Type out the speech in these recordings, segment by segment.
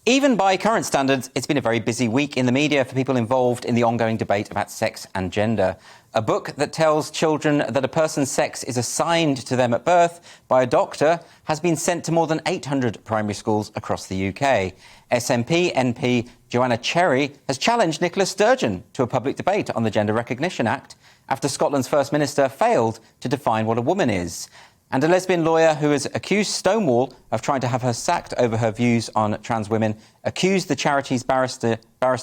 Even by current standards, it's been a very busy week in the media for people involved in the ongoing debate about sex and gender. A book that tells children that a person's sex is assigned to them at birth by a doctor has been sent to more than 800 primary schools across the UK. SNP MP Joanna Cherry has challenged Nicola Sturgeon to a public debate on the Gender Recognition Act after Scotland's First Minister failed to define what a woman is. And a lesbian lawyer who has accused Stonewall of trying to have her sacked over her views on trans women accused the charity's barrister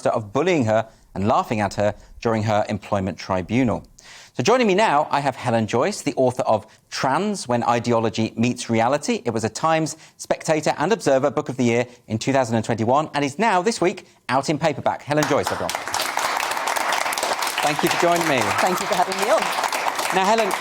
of bullying her and laughing at her during her employment tribunal. So joining me now, I have Helen Joyce, the author of Trans, When Ideology Meets Reality. It was a Times, Spectator and Observer Book of the Year in 2021 and is now, this week, out in paperback. Helen Joyce, everyone. Thank you for joining me. Thank you for having me on. Now, Helen,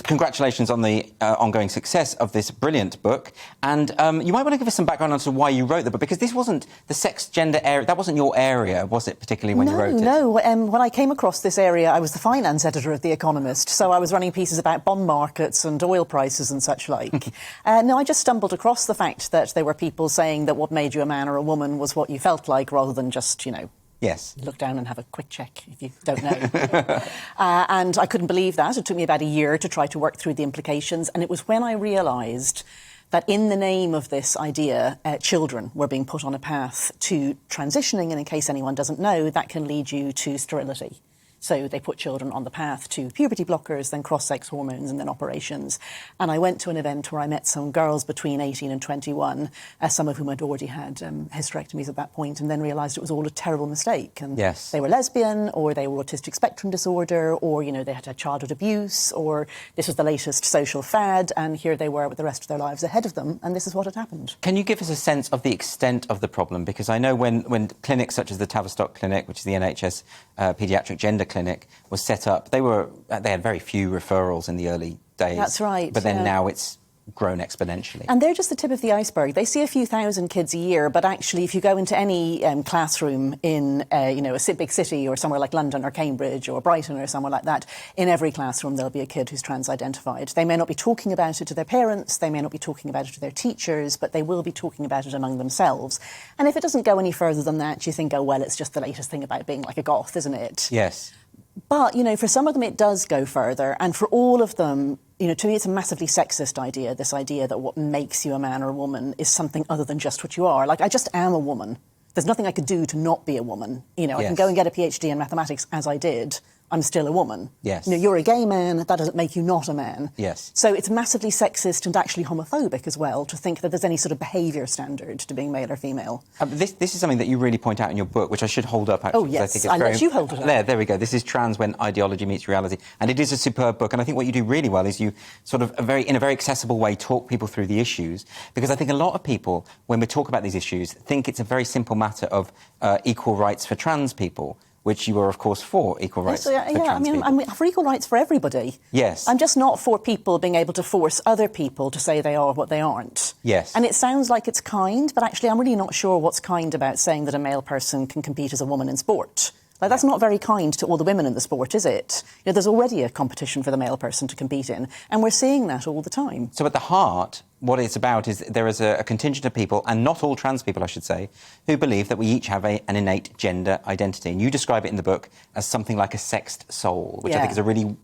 congratulations on the ongoing success of this brilliant book. And you might want to give us some background on why you wrote the book, because this wasn't the sex, gender area, that wasn't your area, was it, particularly when you wrote it? No. When I came across this area, I was the finance editor of The Economist, so I was running pieces about bond markets and oil prices and such like. No, I just stumbled across the fact that there were people saying that what made you a man or a woman was what you felt like, rather than just, you know, yes, look down and have a quick check if you don't know. And I couldn't believe that. It took me about a year to try to work through the implications. And it was when I realised that in the name of this idea, children were being put on a path to transitioning. And in case anyone doesn't know, that can lead you to sterility. So they put children on the path to puberty blockers, then cross-sex hormones, and then operations. And I went to an event where I met some girls between 18 and 21, some of whom had already had hysterectomies at that point, and then realised it was all a terrible mistake. And yes, they were lesbian, or they were autistic spectrum disorder, or, you know, they had had childhood abuse, or this was the latest social fad, and here they were with the rest of their lives ahead of them, and this is what had happened. Can you give us a sense of the extent of the problem? Because I know when clinics such as the Tavistock Clinic, which is the NHS paediatric gender clinic, was set up, they had very few referrals in the early days. That's right. But then now it's grown exponentially. And they're just the tip of the iceberg. They see a few thousand kids a year, but actually if you go into any classroom in you know, a big city or somewhere like London or Cambridge or Brighton or somewhere like that, in every classroom there'll be a kid who's trans-identified. They may not be talking about it to their parents, they may not be talking about it to their teachers, but they will be talking about it among themselves. And if it doesn't go any further than that, you think, oh, well, it's just the latest thing about being like a goth, isn't it? Yes. But, you know, for some of them it does go further, and for all of them, you know, to me it's a massively sexist idea, this idea that what makes you a man or a woman is something other than just what you are. Like, I just am a woman. There's nothing I could do to not be a woman. You know, I can go and get a PhD in mathematics, as I did. I'm still a woman. Yes. You know, you're a gay man, that doesn't make you not a man. Yes. So it's massively sexist and actually homophobic as well to think that there's any sort of behaviour standard to being male or female. This is something that you really point out in your book, which I should hold up, actually. Oh, yes, I think it's I'll let you hold it up. There we go. This is Trans, When Ideology Meets Reality. And it is a superb book. And I think what you do really well is you sort of, in a very accessible way, talk people through the issues. Because I think a lot of people, when we talk about these issues, think it's a very simple matter of equal rights for trans people, which you are, of course, for, equal rights for trans people. I'm for equal rights for everybody. Yes. I'm just not for people being able to force other people to say they are what they aren't. Yes. And it sounds like it's kind, but actually I'm really not sure what's kind about saying that a male person can compete as a woman in sport. Like, that's not very kind to all the women in the sport, is it? You know, there's already a competition for the male person to compete in, and we're seeing that all the time. So at the heart, what it's about is there is a contingent of people, and not all trans people, I should say, who believe that we each have an innate gender identity. And you describe it in the book as something like a sexed soul, which I think is a really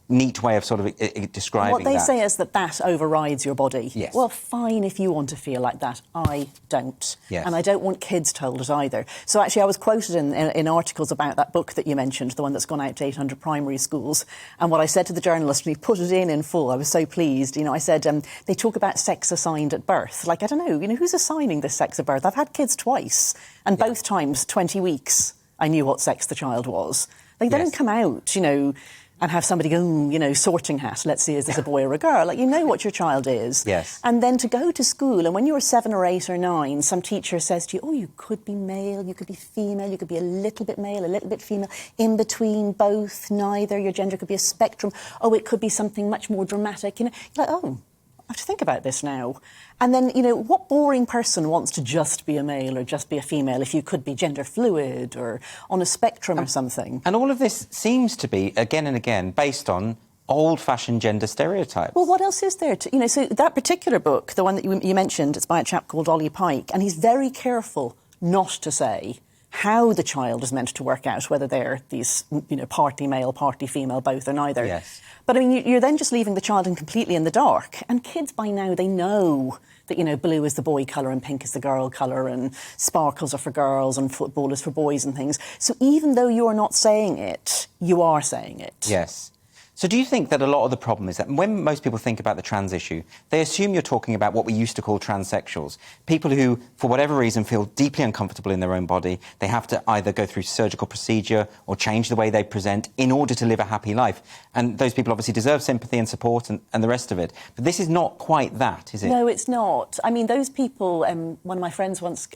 neat way of sort of describing that. What they say is that overrides your body. Yes. Well, fine if you want to feel like that. I don't. Yes. And I don't want kids told it either. So actually I was quoted in articles about that book that you mentioned, the one that's gone out to 800 primary schools. And what I said to the journalist, and he put it in full, I was so pleased. You know, I said, they talk about sex assigned at birth. Like, I don't know, you know, who's assigning this sex at birth? I've had kids twice, and both times, 20 weeks, I knew what sex the child was. Like, they don't come out, you know, and have somebody go, you know, sorting hat, let's see, is this a boy or a girl? Like, you know what your child is. Yes. And then to go to school, and when you're 7 or 8 or 9, some teacher says to you, oh, you could be male, you could be female, you could be a little bit male, a little bit female, in between, both, neither, your gender could be a spectrum. Oh, it could be something much more dramatic. You know, you're like, oh, I have to think about this now. And then, you know, what boring person wants to just be a male or just be a female if you could be gender fluid or on a spectrum or something? And all of this seems to be, again and again, based on old-fashioned gender stereotypes. Well, what else is there? So that particular book, the one that you mentioned, it's by a chap called Ollie Pike, and he's very careful not to say how the child is meant to work out, whether they're these, partly male, partly female, both or neither. Yes. But, you're then just leaving the child completely in the dark. And kids by now, they know that, blue is the boy colour and pink is the girl colour and sparkles are for girls and football is for boys and things. So even though you're not saying it, you are saying it. Yes. So do you think that a lot of the problem is that when most people think about the trans issue, they assume you're talking about what we used to call transsexuals, people who, for whatever reason, feel deeply uncomfortable in their own body. They have to either go through surgical procedure or change the way they present in order to live a happy life. And those people obviously deserve sympathy and support and the rest of it. But this is not quite that, is it? No, it's not. I mean, those people, one of my friends once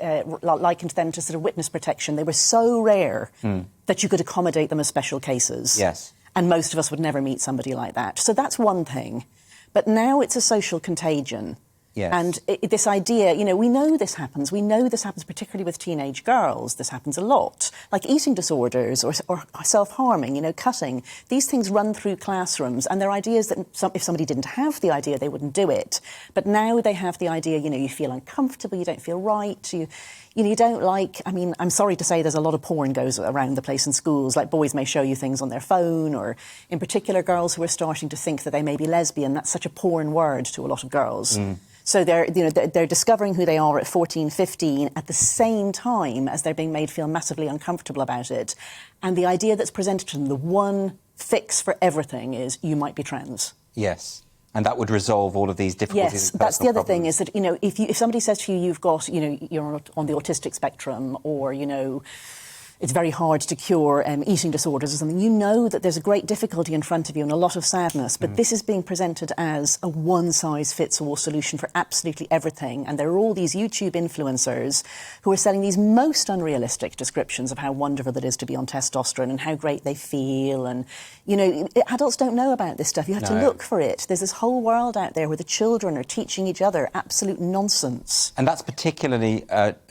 likened them to sort of witness protection. They were so rare that you could accommodate them as special cases. Yes. And most of us would never meet somebody like that. So that's one thing. But now it's a social contagion. Yes. And this idea, we know this happens. We know this happens particularly with teenage girls. This happens a lot. Like eating disorders or self-harming, cutting. These things run through classrooms. And they're ideas that if somebody didn't have the idea, they wouldn't do it. But now they have the idea, you feel uncomfortable, you don't feel right, you don't like... I mean, I'm sorry to say there's a lot of porn goes around the place in schools. Like boys may show you things on their phone, or in particular girls who are starting to think that they may be lesbian. That's such a porn word to a lot of girls. So they're discovering who they are at 14, 15 at the same time as they're being made feel massively uncomfortable about it. And the idea that's presented to them, the one fix for everything is you might be trans. Yes. And that would resolve all of these difficulties. Yes, that's the other thing is that, if somebody says to you, you've got, you're on the autistic spectrum, or, it's very hard to cure eating disorders or something, that there's a great difficulty in front of you and a lot of sadness. But this is being presented as a one-size-fits-all solution for absolutely everything. And there are all these YouTube influencers who are selling these most unrealistic descriptions of how wonderful it is to be on testosterone and how great they feel. And, adults don't know about this stuff. You have to look for it. There's this whole world out there where the children are teaching each other absolute nonsense. And that's particularly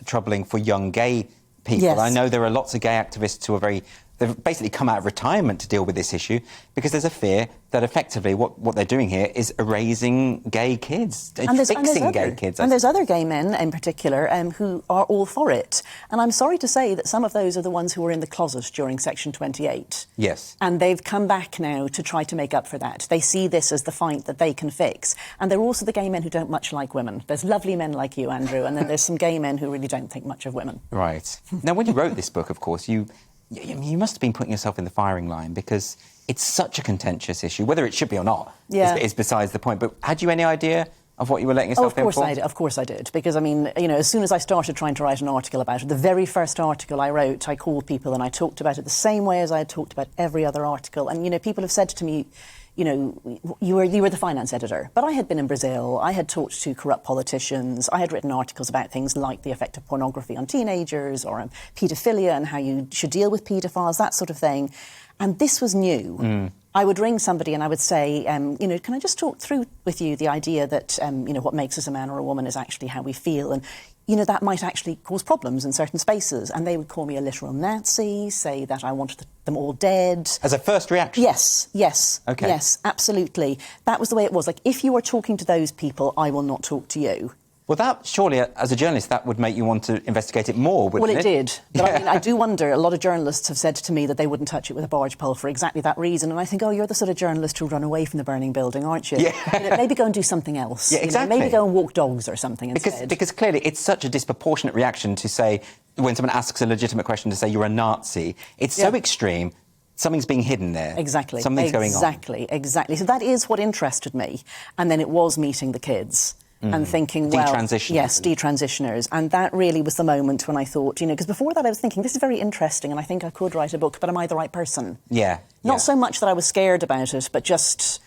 troubling for young gay people. Yes. I know there are lots of gay activists who are they've basically come out of retirement to deal with this issue because there's a fear that effectively what they're doing here is erasing gay kids, fixing gay kids. And there's other gay men in particular who are all for it. And I'm sorry to say that some of those are the ones who were in the closet during Section 28. Yes. And they've come back now to try to make up for that. They see this as the fight that they can fix. And they're also the gay men who don't much like women. There's lovely men like you, Andrew, and then there's some gay men who really don't think much of women. Right. Now, when you wrote this book, of course, you must have been putting yourself in the firing line because it's such a contentious issue. Whether it should be or not is besides the point. But had you any idea of what you were letting yourself in for? Of course I did. Because, as soon as I started trying to write an article about it, the very first article I wrote, I called people and I talked about it the same way as I had talked about every other article. And, people have said to me, you were the finance editor. But I had been in Brazil, I had talked to corrupt politicians, I had written articles about things like the effect of pornography on teenagers or paedophilia and how you should deal with paedophiles, that sort of thing. And this was new. I would ring somebody and I would say, can I just talk through with you the idea that, what makes us a man or a woman is actually how we feel. And, that might actually cause problems in certain spaces. And they would call me a literal Nazi, say that I wanted them all dead. As a first reaction? Yes. Okay. Yes, absolutely. That was the way it was. Like, if you are talking to those people, I will not talk to you. Well, that, surely, as a journalist, that would make you want to investigate it more, wouldn't it? Well, it did. But I do wonder, a lot of journalists have said to me that they wouldn't touch it with a barge pole for exactly that reason. And I think, you're the sort of journalist who'll run away from the burning building, aren't you? Yeah. Maybe go and do something else. Yeah, exactly. Maybe go and walk dogs or something instead. Because clearly it's such a disproportionate reaction to say, when someone asks a legitimate question, to say you're a Nazi. It's so extreme. Something's being hidden there. Exactly. Something's going on. Exactly. So that is what interested me. And then it was meeting the kids. And thinking, detransitioners. Yes, detransitioners. And that really was the moment when I thought, because before that I was thinking, this is very interesting and I think I could write a book, but am I the right person? Yeah. Not so much that I was scared about it, but just,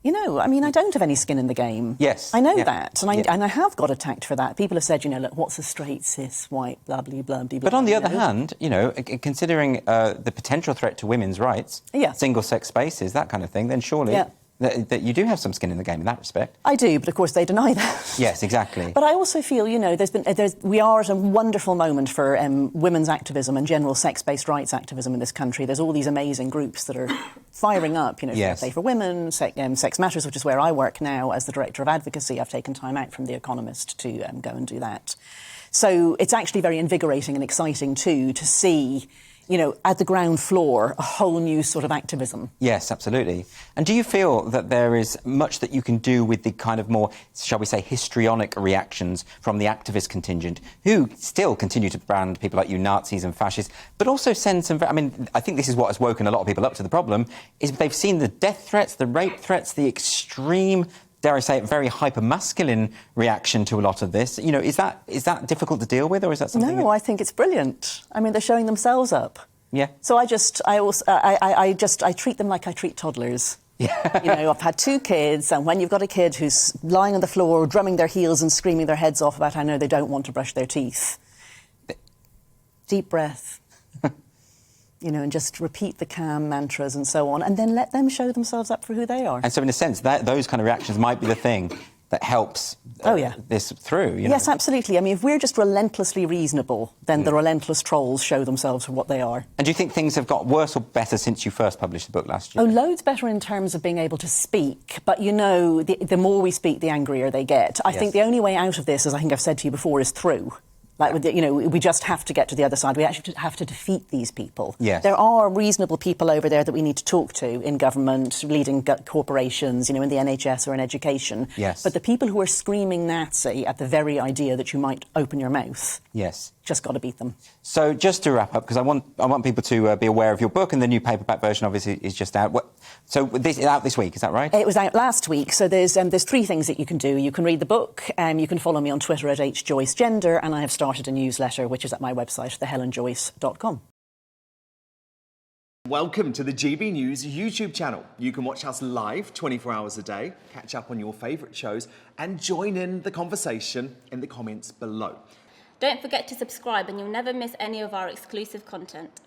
I don't have any skin in the game. Yes. I know that. And I have got attacked for that. People have said, look, what's a straight, cis, white, blah, blah, blah, blah. But on the other hand, considering the potential threat to women's rights, single-sex spaces, that kind of thing, then surely... that you do have some skin in the game in that respect. I do, but of course they deny that. Yes, exactly. But I also feel, you know, we are at a wonderful moment for women's activism and general sex-based rights activism in this country. There's all these amazing groups that are firing up, you know, yes. Play for Women, Sex Matters, which is where I work now as the Director of Advocacy. I've taken time out from The Economist to go and do that. So it's actually very invigorating and exciting too to see, you know, at the ground floor, a whole new sort of activism. Yes, absolutely. And do you feel that there is much that you can do with the kind of more, shall we say, histrionic reactions from the activist contingent, who still continue to brand people like you Nazis and fascists, but also send some... I mean, I think this is what has woken a lot of people up to the problem, is they've seen the death threats, the rape threats, the extreme, dare I say it, very hyper-masculine reaction to a lot of this. You know, is that difficult to deal with, or is that something... No, I think it's brilliant. I mean, they're showing themselves up. Yeah. So I treat them like I treat toddlers. Yeah. You know, I've had 2 kids, and when you've got a kid who's lying on the floor, drumming their heels and screaming their heads off about how no, they don't want to brush their teeth, deep breath, you know, and just repeat the calm mantras and so on, and then let them show themselves up for who they are. And so in a sense, those kind of reactions might be the thing that helps this through, you know? Yes, absolutely. I mean, if we're just relentlessly reasonable, then the relentless trolls show themselves for what they are. And do you think things have got worse or better since you first published the book last year? Oh, loads better in terms of being able to speak. But, you know, the more we speak, the angrier they get. I think the only way out of this, as I think I've said to you before, is through. Like, with you know, we just have to get to the other side. We actually have to defeat these people. Yes. There are reasonable people over there that we need to talk to in government, leading corporations, you know, in the NHS or in education. Yes. But the people who are screaming Nazi at the very idea that you might open your mouth, yes, just got to beat them. So just to wrap up, because I want people to be aware of your book, and the new paperback version obviously is just out. So this is out this week, is that right? It was out last week. So there's 3 things that you can do. You can read the book, you can follow me on Twitter at @HJoyceGender, and I have started a newsletter which is at my website, thehelenjoyce.com. Welcome to the GB News YouTube channel. You can watch us live 24 hours a day, catch up on your favourite shows, and join in the conversation in the comments below. Don't forget to subscribe and you'll never miss any of our exclusive content.